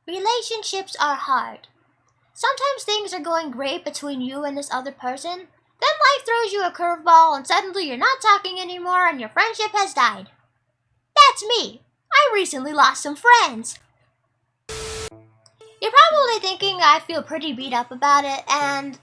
Relationships are hard. Sometimes things are going great between you and this other person. Then life throws you a curveball and suddenly you're not talking anymore and your friendship has died. That's me. I recently lost some friends. You're probably thinking I feel pretty beat up about it, and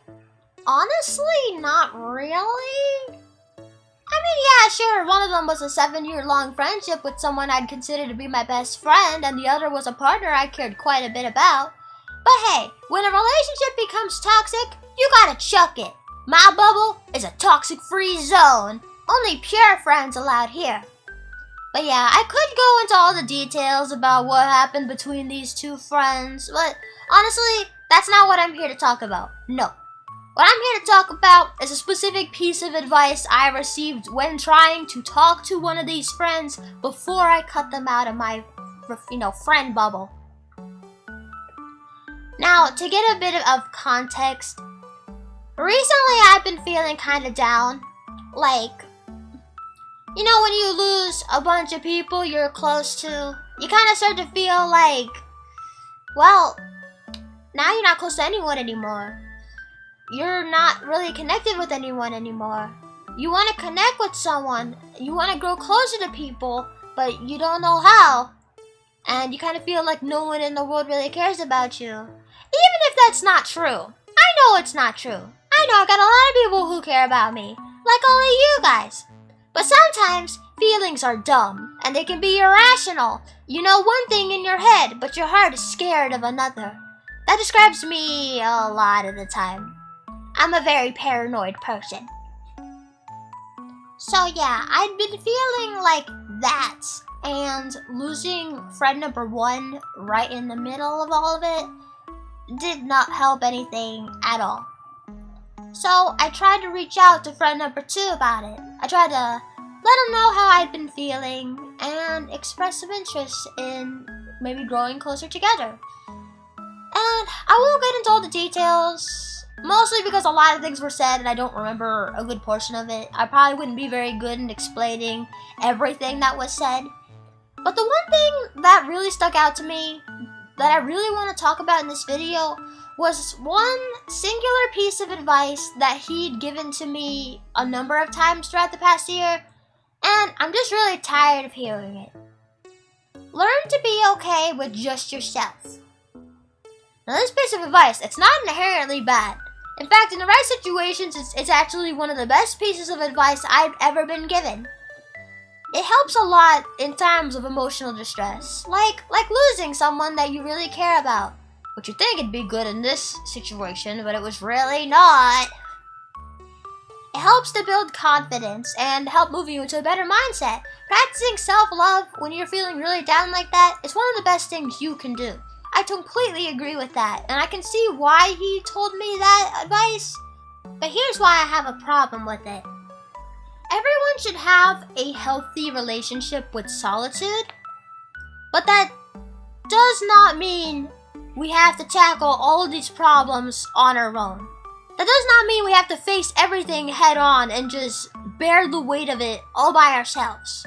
honestly, not really. I mean, yeah, sure, one of them was a 7-year-long friendship with someone I'd consider to be my best friend, and the other was a partner I cared quite a bit about. But hey, when a relationship becomes toxic, you gotta chuck it. My bubble is a toxic-free zone. Only pure friends allowed here. But yeah, I could go into all the details about what happened between these two friends, but honestly, that's not what I'm here to talk about. No. What I'm here to talk about is a specific piece of advice I received when trying to talk to one of these friends before I cut them out of my, friend bubble. Now, to get a bit of context, recently I've been feeling kind of down. Like, when you lose a bunch of people you're close to, you kind of start to feel like, well, now you're not close to anyone anymore. You're not really connected with anyone anymore. You want to connect with someone. You want to grow closer to people, but you don't know how. And you kind of feel like no one in the world really cares about you. Even if that's not true. I know it's not true. I know I got a lot of people who care about me, like all of you guys. But sometimes feelings are dumb, and they can be irrational. You know one thing in your head, but your heart is scared of another. That describes me a lot of the time. I'm a very paranoid person. So yeah, I'd been feeling like that, and losing friend number 1 right in the middle of all of it did not help anything at all. So I tried to reach out to friend number 2 about it. I tried to let him know how I'd been feeling and express some interest in maybe growing closer together. And I won't get into all the details, mostly because a lot of things were said and I don't remember a good portion of it. I probably wouldn't be very good in explaining everything that was said. But the one thing that really stuck out to me, that I really want to talk about in this video, was one singular piece of advice that he'd given to me a number of times throughout the past year, and I'm just really tired of hearing it. Learn to be okay with just yourself. Now this piece of advice, it's not inherently bad. In fact, in the right situations, it's actually one of the best pieces of advice I've ever been given. It helps a lot in times of emotional distress, like losing someone that you really care about. Which you think it'd be good in this situation, but it was really not. It helps to build confidence and help move you into a better mindset. Practicing self-love when you're feeling really down like that is one of the best things you can do. I completely agree with that, and I can see why he told me that advice. But here's why I have a problem with it. Everyone should have a healthy relationship with solitude, but that does not mean we have to tackle all of these problems on our own. That does not mean we have to face everything head on and just bear the weight of it all by ourselves.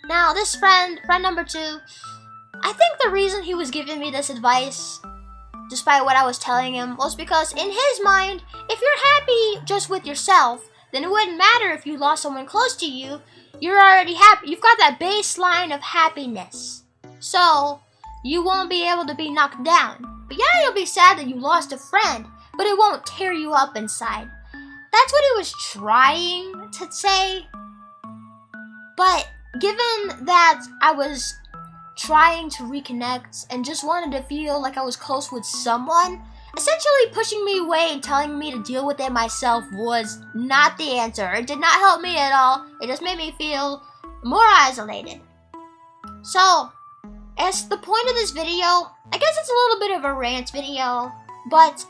Now, this friend number 2, I think the reason he was giving me this advice, despite what I was telling him, was because in his mind, if you're happy just with yourself, then it wouldn't matter if you lost someone close to you. You're already happy. You've got that baseline of happiness. So you won't be able to be knocked down. But yeah, you'll be sad that you lost a friend, but it won't tear you up inside. That's what he was trying to say. But given that I was trying to reconnect and just wanted to feel like I was close with someone, essentially pushing me away and telling me to deal with it myself was not the answer. It did not help me at all. It just made me feel more isolated. So, as the point of this video, I guess it's a little bit of a rant video, but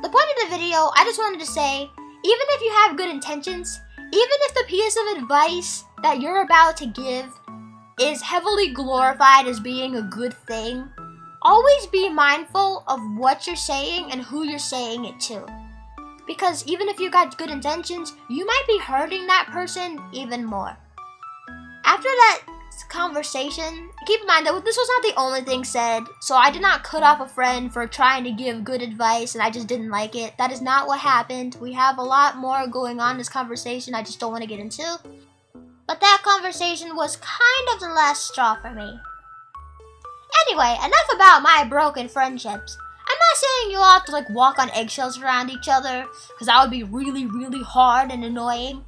the point of the video, I just wanted to say, even if you have good intentions, even if the piece of advice that you're about to give is heavily glorified as being a good thing, always be mindful of what you're saying and who you're saying it to. Because even if you got good intentions, you might be hurting that person even more. After that conversation, keep in mind that this was not the only thing said, so I did not cut off a friend for trying to give good advice and I just didn't like it. That is not what happened. We have a lot more going on in this conversation I just don't want to get into. But that conversation was kind of the last straw for me. Anyway, enough about my broken friendships. I'm not saying you all have to like walk on eggshells around each other, because that would be really, really hard and annoying.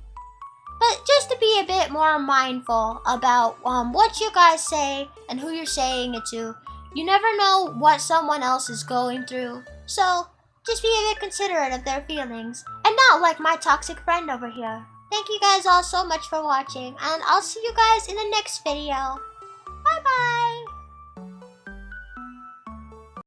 But just to be a bit more mindful about what you guys say and who you're saying it to. You never know what someone else is going through. So, just be a bit considerate of their feelings. And not like my toxic friend over here. Thank you guys all so much for watching. And I'll see you guys in the next video. Bye bye!